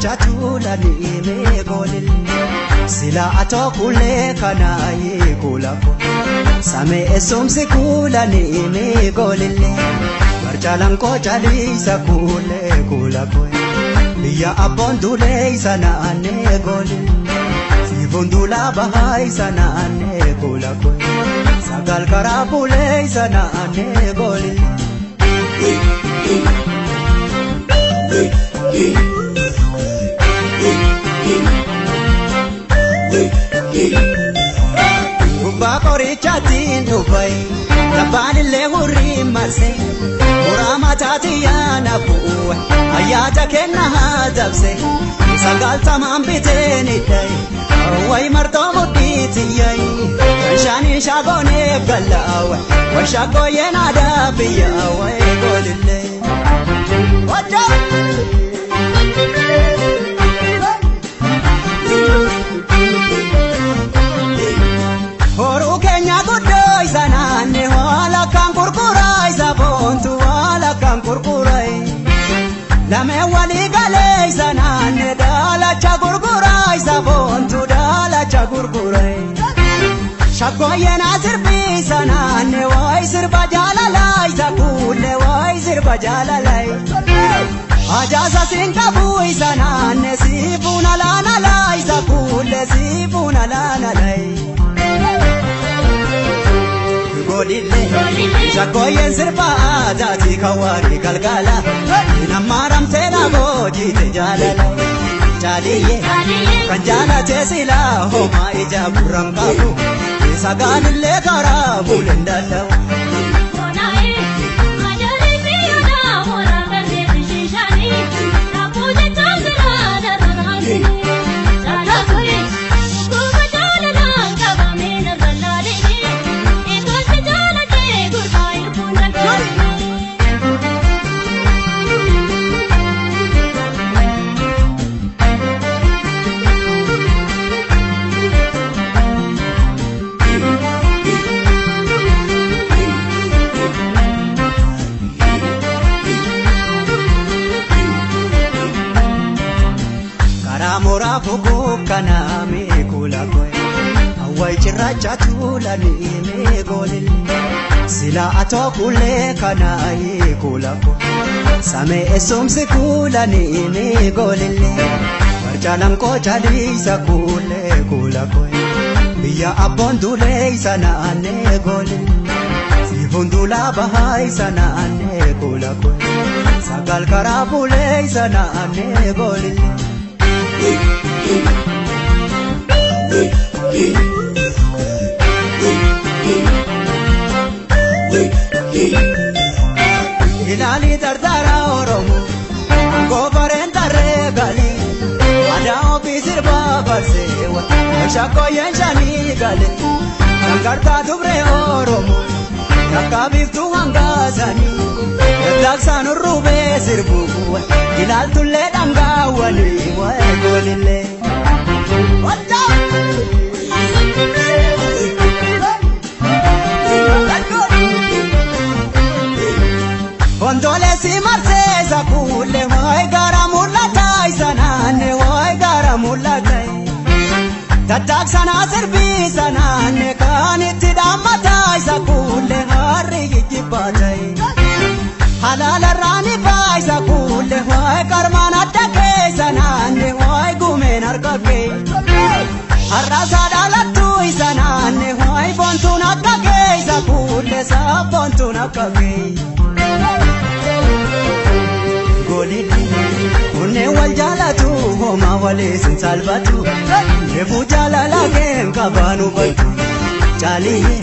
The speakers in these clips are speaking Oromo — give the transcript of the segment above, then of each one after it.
cirracha tulani me golil sila ato kule kana ye kulako same esomse kulani me golil marjalan ko jali sa kule kulako ya abondule sana ane golil si bondula bahai sana ane kulako sagal karabule sana ane golil Gumba kori chatin dubai, taban le huri marse, urama chatiya na pu, ayata kenna hadabse, sagal tamam biteni day, wai marto mutiti yai, shani shagone galawa, wa shagoye na dabiya wai golille. Watch out! Horu Kenya gudai sanane wala kan kurkurai sabontu wala kan kurkurai lame wali galai sanane dala cha kurkurai sabontu dala cha kurkurai shakoye na sirbi sanane wai sirba jalalai zakule wai sirba jalalai ajaza singabui sanane sibuna lana lai zakule sibuna lana lai Shakoyen sirba jati kawari galgala Namaram tena boji te jalala Jaliye kanjala tesila homa ija burangabu Sagan le kara bulendala Mora fuku kana me kula koy awai cirracha tulani me golil sila ato kule kana ye kula koy same esomse kulani me golil marjalan ko jali sa kule kula koy biya abondule sana ane golil si bondula bahai sana ane kula koy sagal karabule sana ane golil Ilali dardara oromo, gobarenta regali, ada ofisir babarsewa, shakoyen shani gale, karta dubre oromo, yakabiftu angazani, yaksan rube sirbu, ilal tulle dangawani wa golile. Watch out! Ondole si marse zakule hoy garamula tai sanane hoy garamula tai tatak sana serbi sanane kaniti damatai zakule hari kipatai halal rani pai zakule hoy karmana take sanane hoy gumen arkake arasa dalatu sanane hoy bontuna kake zakule sa bontuna kake Unne wal jalatu homa wale sin salvatu Nefu jalala gen kabanu batu Jaliye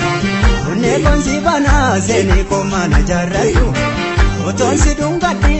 unne konsi bana seni komana jarratu Oton si dungati